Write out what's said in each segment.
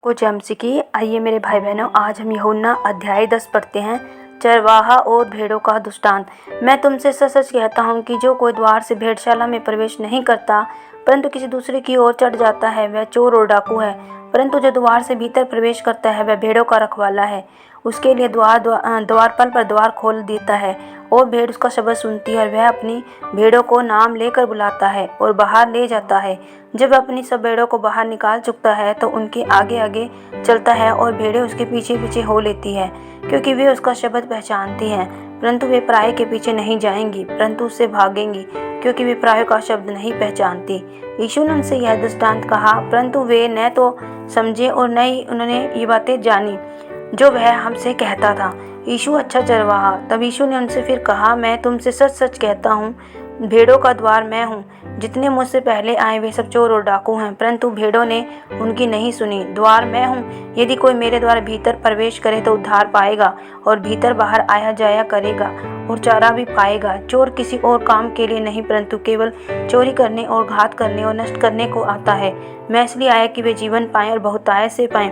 कुछ एमसीकी। आइए मेरे भाई बहनों, आज हम यूहन्ना अध्याय 10 पढ़ते हैं। चरवाहा और भेड़ों का दृष्टांत। मैं तुमसे सच सच कहता हूँ कि जो कोई द्वार से भेड़शाला में प्रवेश नहीं करता परंतु किसी दूसरे की ओर चढ़ जाता है, वह चोर और डाकू है। परंतु जो द्वार से भीतर प्रवेश करता है वह भेड़ों का रखवाला है। उसके लिए द्वारपाल पर द्वार खोल देता है और भेड़ उसका शब्द सुनती है और वह अपनी भेड़ों को नाम लेकर बुलाता है और बाहर ले जाता है। जब वह अपनी सब भेड़ों को बाहर निकाल चुकता है तो उनके आगे आगे चलता है और भेड़ें उसके पीछे पीछे हो लेती है, क्योंकि वे उसका शब्द पहचानती हैं। परंतु वे पराये के पीछे नहीं जाएंगी परंतु उससे भागेंगी, क्योंकि वे पराये का शब्द नहीं पहचानती। यीशु ने उनसे यह दृष्टांत कहा, परंतु वे न तो समझे और न ही उन्होंने ये बातें जानी जो वह हमसे कहता था। यीशु अच्छा चरवाहा। तब यीशु ने उनसे फिर कहा, मैं तुमसे सच सच कहता हूँ, भेड़ों का द्वार मैं हूँ। जितने मुझसे पहले आए वे सब चोर और डाकू हैं, परंतु भेड़ों ने उनकी नहीं सुनी। द्वार मैं हूँ। यदि कोई मेरे द्वारा भीतर प्रवेश करे तो उद्धार पाएगा और भीतर बाहर आया जाया करेगा और चारा भी पाएगा। चोर किसी और काम के लिए नहीं परंतु केवल चोरी करने और घात करने और नष्ट करने को आता है। मैं इसलिए आया कि वे जीवन पाएं और बहुतायत से पाएं।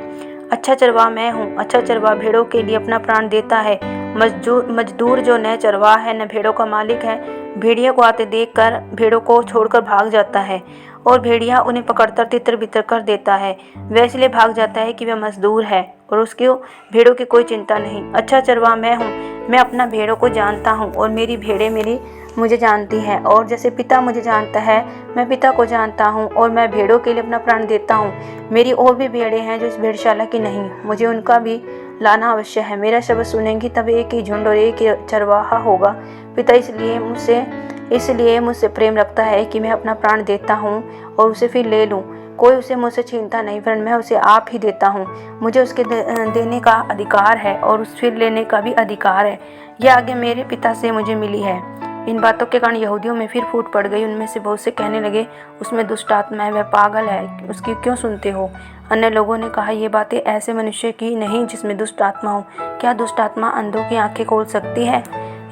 अच्छा चरवाहा मैं हूँ। अच्छा चरवाहा भेड़ों के लिए अपना प्राण देता है। मजदूर जो न चरवाहा है न भेड़ों का मालिक है, भेड़िया को आते देखकर भेड़ों को छोड़कर भाग जाता है और भेड़िया उन्हें पकड़कर तितर बितर कर देता है। वह इसलिए भाग जाता है कि वह मजदूर है और उसको भेड़ों की कोई चिंता नहीं। अच्छा चरवाहा मैं हूँ। मैं अपना भेड़ों को जानता हूँ और मेरी भेड़ें मुझे जानती हैं, और जैसे पिता मुझे जानता है मैं पिता को जानता हूँ और मैं भेड़ों के लिए अपना प्राण देता हूँ। मेरी और भी भेड़ें हैं जो इस भेड़शाला की नहीं, मुझे उनका भी लाना अवश्य है। मेरा शब्द सुनेंगी तब एक ही झुंड और एक ही चरवाहा होगा। पिता इसलिए मुझसे प्रेम रखता है कि मैं अपना प्राण देता हूँ और उसे फिर ले लूँ। कोई उसे मुझसे छीनता नहीं, वरन मैं उसे आप ही देता हूँ। मुझे उसके देने का अधिकार है और उस फिर लेने का भी अधिकार है। यह आज्ञा मेरे पिता से मुझे मिली है। इन बातों के कारण यहूदियों में फिर फूट पड़ गई। उनमें से बहुत से कहने लगे, उसमें दुष्ट आत्मा है, वह पागल है, उसकी क्यों सुनते हो? अन्य लोगों ने कहा, ये बातें ऐसे मनुष्य की नहीं जिसमें दुष्ट आत्मा हो। क्या दुष्ट आत्मा अंधों की आंखें खोल सकती है?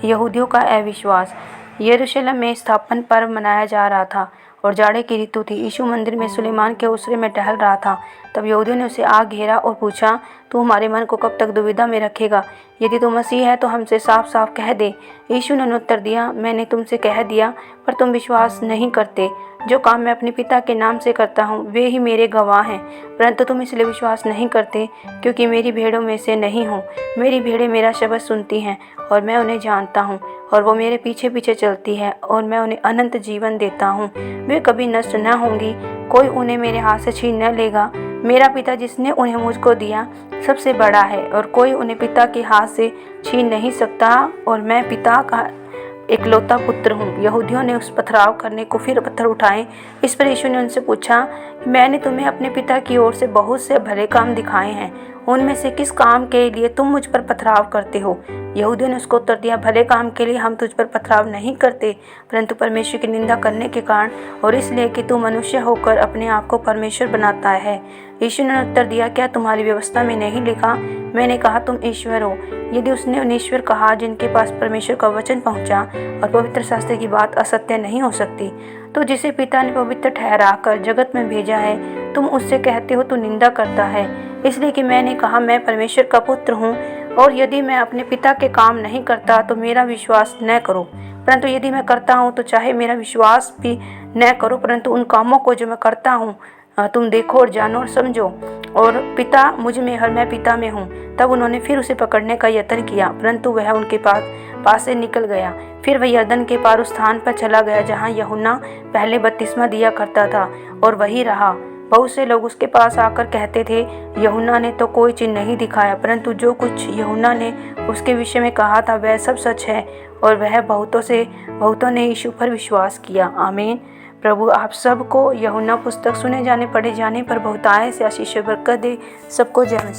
यहूदियों का अविश्वास। यरूशलेम में स्थापन पर्व मनाया जा रहा था और जाड़े की ऋतु थी। यीशु मंदिर में सुलेमान के ओसरे में टहल रहा था। तब यहूदियों ने उसे आ घेरा और पूछा, तू हमारे मन को कब तक दुविधा में रखेगा? यदि तू मसीह है तो हमसे साफ साफ कह दे। यीशु ने उत्तर दिया, मैंने तुमसे कह दिया पर तुम विश्वास नहीं करते। जो काम मैं अपने पिता के नाम से करता हूँ वे ही मेरे गवाह हैं, परंतु तुम इसलिए विश्वास नहीं करते क्योंकि मेरी भेड़ों में से नहीं हो। मेरी भेड़ें मेरा शब्द सुनती हैं और मैं उन्हें जानता हूँ और वो मेरे पीछे पीछे चलती है और मैं उन्हें अनंत जीवन देता हूँ। वे कभी नष्ट न होंगी, कोई उन्हें मेरे हाथ से छीन न लेगा। मेरा पिता जिसने उन्हें मुझको दिया सबसे बड़ा है और कोई उन्हें पिता के हाथ से छीन नहीं सकता और मैं पिता का इकलौता पुत्र हूँ। यहूदियों ने उस पथराव करने को फिर पत्थर उठाए। इस पर यीशु ने उनसे पूछा, मैंने तुम्हें अपने पिता की ओर से बहुत से भले काम दिखाए हैं, उनमें से किस काम के लिए तुम मुझ पर पथराव करते हो? यहूदियों ने उसको उत्तर दिया, भले काम के लिए हम तुझ पर पथराव नहीं करते परंतु परमेश्वर की निंदा करने के कारण और इसलिए कि तू मनुष्य होकर अपने आप को परमेश्वर बनाता है। यीशु ने उत्तर दिया, क्या तुम्हारी व्यवस्था में नहीं लिखा, मैंने कहा तुम ईश्वर हो? यदि उसने उन ईश्वर कहा जिनके पास परमेश्वर का वचन पहुंचा और पवित्र शास्त्र की बात असत्य नहीं हो सकती, तो जिसे पिता ने पवित्र ठहरा कर जगत में भेजा है तुम उससे कहते हो तू निंदा करता है, इसलिए कि मैंने कहा मैं परमेश्वर का पुत्र हूँ। और यदि मैं अपने पिता के काम नहीं करता तो मेरा विश्वास न करो, परंतु यदि मैं करता हूँ तो चाहे मेरा विश्वास भी न करो, परंतु उन कामों को जो मैं करता हूँ तुम देखो और जानो और समझो, और पिता मुझ में और मैं पिता में हूँ। तब उन्होंने फिर उसे पकड़ने का यत्न किया, परंतु वह उनके पास से निकल गया। फिर वह यरदन के पार उस स्थान पर चला गया जहाँ यूहन्ना पहले बपतिस्मा दिया करता था और वही रहा। बहुत से लोग उसके पास आकर कहते थे, यूहन्ना ने तो कोई चिन्ह नहीं दिखाया, परंतु जो कुछ यूहन्ना ने उसके विषय में कहा था वह सब सच है। और वह बहुतों ने यीशु पर विश्वास किया। आमीन। प्रभु आप सबको यूहन्ना पुस्तक सुने जाने पढ़े जाने पर बहुतायत से आशीष बरकत दे। सबको जय मसीह।